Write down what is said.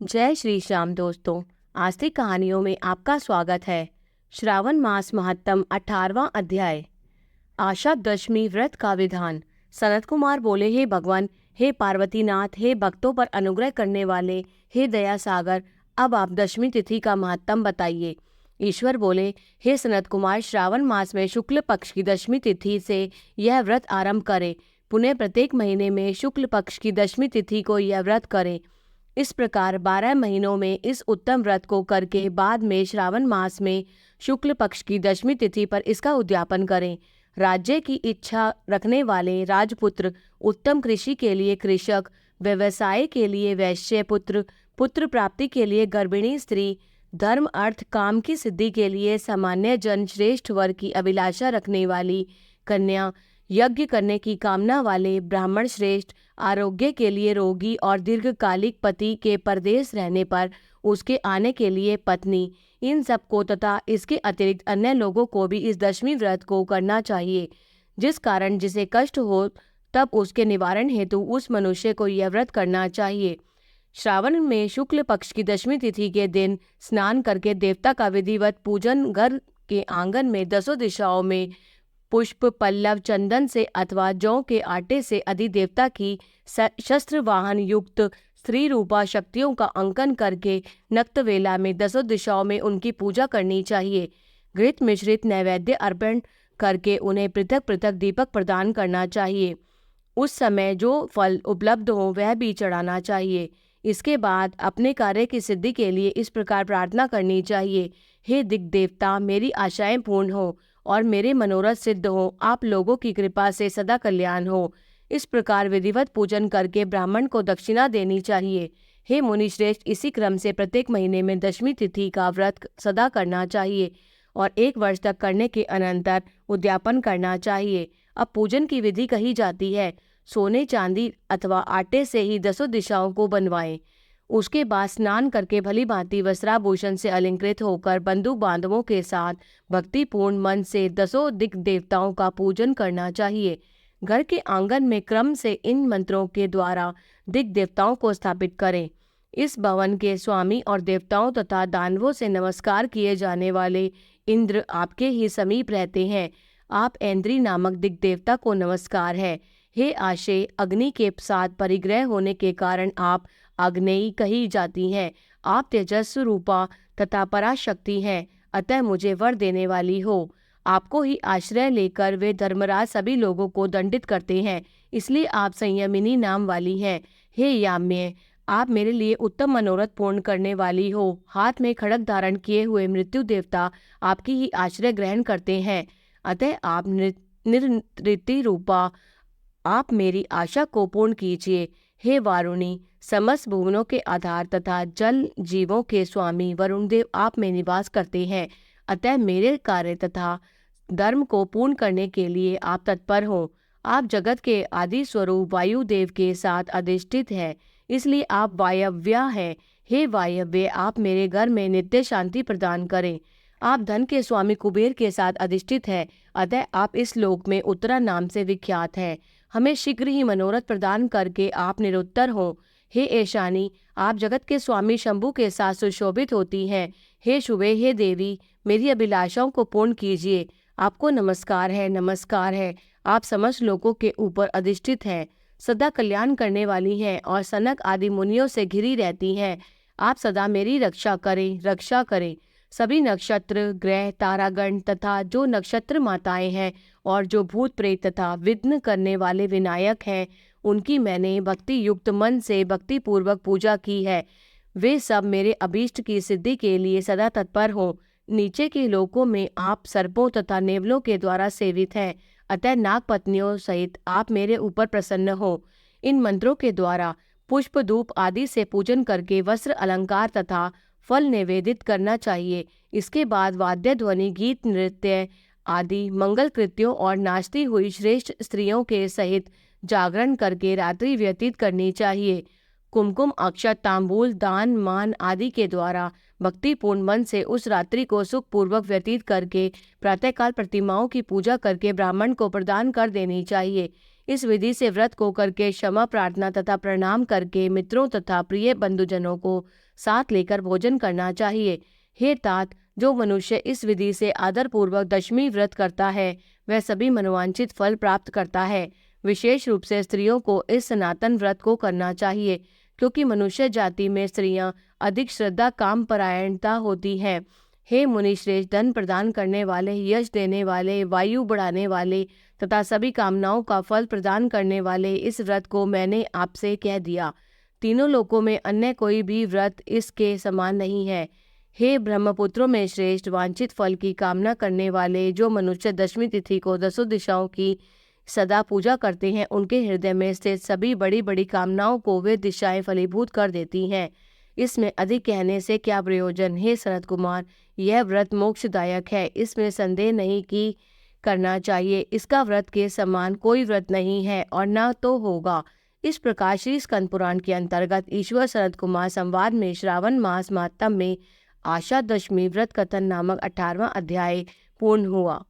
जय श्री श्याम दोस्तों। आस्तिक कहानियों में आपका स्वागत है। श्रावण मास महत्तम 18वां अध्याय। आशा दशमी व्रत का विधान। सनत कुमार बोले, हे भगवान, हे पार्वतीनाथ, हे भक्तों पर अनुग्रह करने वाले, हे दया सागर, अब आप दशमी तिथि का महत्तम बताइए। ईश्वर बोले, हे सनत कुमार, श्रावण मास में शुक्ल पक्ष की दशमी तिथि से यह व्रत आरंभ करें। पुनः प्रत्येक महीने में शुक्ल पक्ष की दशमी तिथि को यह व्रत करें। इस प्रकार 12 महीनों में इस उत्तम व्रत को करके बाद में श्रावण मास में शुक्ल पक्ष की दशमी तिथि पर इसका उद्यापन करें। राज्य की इच्छा रखने वाले राजपुत्र, उत्तम कृषि के लिए कृषक, व्यवसाय के लिए वैश्य पुत्र, पुत्र प्राप्ति के लिए गर्भिणी स्त्री, धर्म अर्थ काम की सिद्धि के लिए सामान्य जन, श्रेष्ठ वर की अभिलाषा रखने वाली कन्या, यज्ञ करने की कामना वाले ब्राह्मण श्रेष्ठ, आरोग्य के लिए रोगी और दीर्घकालिक पति के परदेश रहने पर उसके आने के लिए पत्नी, इन सबको तथा इसके अतिरिक्त अन्य लोगों को भी इस दशमी व्रत को करना चाहिए। जिस कारण जिसे कष्ट हो तब उसके निवारण हेतु उस मनुष्य को यह व्रत करना चाहिए। श्रावण में शुक्ल पक्ष की दशमी तिथि के दिन स्नान करके देवता का विधिवत पूजन, घर के आंगन में 10 दिशाओं में पुष्प, पल्लव, चंदन से अथवा जौ के आटे से अधिदेवता की शस्त्र वाहन युक्त स्त्री रूपा शक्तियों का अंकन करके नक्तवेला में 10 दिशाओं में उनकी पूजा करनी चाहिए। घृत मिश्रित नैवेद्य अर्पण करके उन्हें पृथक पृथक दीपक प्रदान करना चाहिए। उस समय जो फल उपलब्ध हो वह भी चढ़ाना चाहिए। इसके बाद अपने कार्य की सिद्धि के लिए इस प्रकार प्रार्थना करनी चाहिए, हे दिग्देवता, मेरी आशाएं पूर्ण हो और मेरे मनोरथ सिद्ध हो, आप लोगों की कृपा से सदा कल्याण हो। इस प्रकार विधिवत पूजन करके ब्राह्मण को दक्षिणा देनी चाहिए। हे मुनिश्रेष्ठ, इसी क्रम से प्रत्येक महीने में दशमी तिथि का व्रत सदा करना चाहिए और 1 वर्ष तक करने के अनंतर उद्यापन करना चाहिए। अब पूजन की विधि कही जाती है। सोने, चांदी अथवा आटे से ही 10 दिशाओं को बनवाएं। उसके बाद स्नान करके भली भांति वस्त्राभूषण से अलंकृत होकर बंधु बांधवों के साथ भक्तिपूर्ण मन से 10 दिक देवताओं का पूजन करना चाहिए। घर के आंगन में क्रम से इन मंत्रों के द्वारा दिक देवताओं को स्थापित करें। इस भवन के स्वामी और देवताओं तथा दानवों से नमस्कार किए जाने वाले इंद्र आपके ही समीप रहते हैं। आप ऐन्द्री नामक दिक देवता को नमस्कार है। हे आशे, अग्नि के साथ परिग्रह होने के कारण आप आग्नेयी कही जाती हैं। आप तेजस्व रूपा तथा पराशक्ति हैं, अतः मुझे वर देने वाली हो। आपको ही आश्रय लेकर वे धर्मराज सभी लोगों को दंडित करते हैं, इसलिए आप संयमिनी नाम वाली हैं। हे याम्य, आप मेरे लिए उत्तम मनोरथ पूर्ण करने वाली हो। हाथ में खड्ग धारण किए हुए मृत्यु देवता आपकी ही आश्रय ग्रहण करते हैं, अतः आप निर्नृति रूपा आप मेरी आशा को पूर्ण कीजिए। हे वारुणी, समस्त भुवनों के आधार तथा जल जीवों के स्वामी वरुण देव आप में निवास करते हैं, अतः मेरे कार्य तथा धर्म को पूर्ण करने के लिए आप तत्पर हो। आप जगत के आदि स्वरूप वायुदेव के साथ अधिष्ठित है, इसलिए आप वायव्या हैं। हे वायव्य, आप मेरे घर में नित्य शांति प्रदान करें। आप धन के स्वामी कुबेर के साथ अधिष्ठित है, अतः आप इस लोक में उत्तरा नाम से विख्यात हैं। हमें शीघ्र ही मनोरथ प्रदान करके आप निरुत्तर हो। हे ऐशानी, आप जगत के स्वामी शंभु के साथ सुशोभित होती हैं। हे शुभे, हे देवी, मेरी अभिलाषाओं को पूर्ण कीजिए। आपको नमस्कार है, नमस्कार है। आप समस्त लोगों के ऊपर अधिष्ठित हैं, सदा कल्याण करने वाली हैं और सनक आदि मुनियों से घिरी रहती हैं। आप सदा मेरी रक्षा करें, रक्षा करें। सभी नक्षत्र, ग्रह, तारागण तथा जो नक्षत्र माताएं हैं और जो भूत प्रेत तथा विघ्न करने वाले विनायक हैं, उनकी मैंने भक्ति युक्त मन से भक्ति पूर्वक पूजा की है। वे सब मेरे अभीष्ट की सिद्धि के लिए सदा तत्पर हो। नीचे के लोकों में आप सर्पों तथा नेवलों के द्वारा सेवित हैं, अतः नाग पत्नियों सहित आप मेरे ऊपर प्रसन्न हो। इन मंत्रों के द्वारा पुष्प, धूप आदि से पूजन करके वस्त्र, अलंकार तथा फल निवेदित करना चाहिए। इसके बाद वाद्य ध्वनि, गीत, नृत्य आदि मंगल कृत्यों और नाचती हुई श्रेष्ठ स्त्रियों के सहित जागरण करके रात्रि व्यतीत करनी चाहिए। कुमकुम, अक्षत, तांबूल, दान, मान आदि के द्वारा भक्तिपूर्ण मन से उस रात्रि को सुखपूर्वक व्यतीत करके प्रातःकाल प्रतिमाओं की पूजा करके ब्राह्मण को प्रदान कर देनी चाहिए। इस विधि से व्रत को करके क्षमा प्रार्थना तथा प्रणाम करके मित्रों तथा प्रिय बंधुजनों को साथ लेकर भोजन करना चाहिए। हे तात, जो मनुष्य इस विधि से आदर पूर्वक दशमी व्रत करता है वह सभी मनोवांछित फल प्राप्त करता है। विशेष रूप से स्त्रियों को इस सनातन व्रत को करना चाहिए, क्योंकि मनुष्य जाति में स्त्रियां अधिक श्रद्धा काम परायणता होती है। हे मुनिश्रेष्ठ, धन प्रदान करने वाले, यश देने वाले, वायु बढ़ाने वाले तथा सभी कामनाओं का फल प्रदान करने वाले इस व्रत को मैंने आपसे कह दिया। तीनों लोकों में अन्य कोई भी व्रत इसके समान नहीं है। हे ब्रह्मपुत्रों में श्रेष्ठ, वांछित फल की कामना करने वाले जो मनुष्य दशमी तिथि को दसों दिशाओं की सदा पूजा करते हैं, उनके हृदय में स्थित सभी बड़ी बड़ी कामनाओं को वे दिशाएं फलीभूत कर देती हैं। इसमें अधिक कहने से क्या प्रयोजन। हे सनत कुमार, यह व्रत मोक्षदायक है, इसमें संदेह नहीं कि करना चाहिए। इसका व्रत के समान कोई व्रत नहीं है और न तो होगा। इस प्रकार श्री स्कंद पुराण के अंतर्गत ईश्वर सनत कुमार संवाद में श्रावण मास महात्म्य में आशा दशमी व्रत कथन नामक 18वां अध्याय पूर्ण हुआ।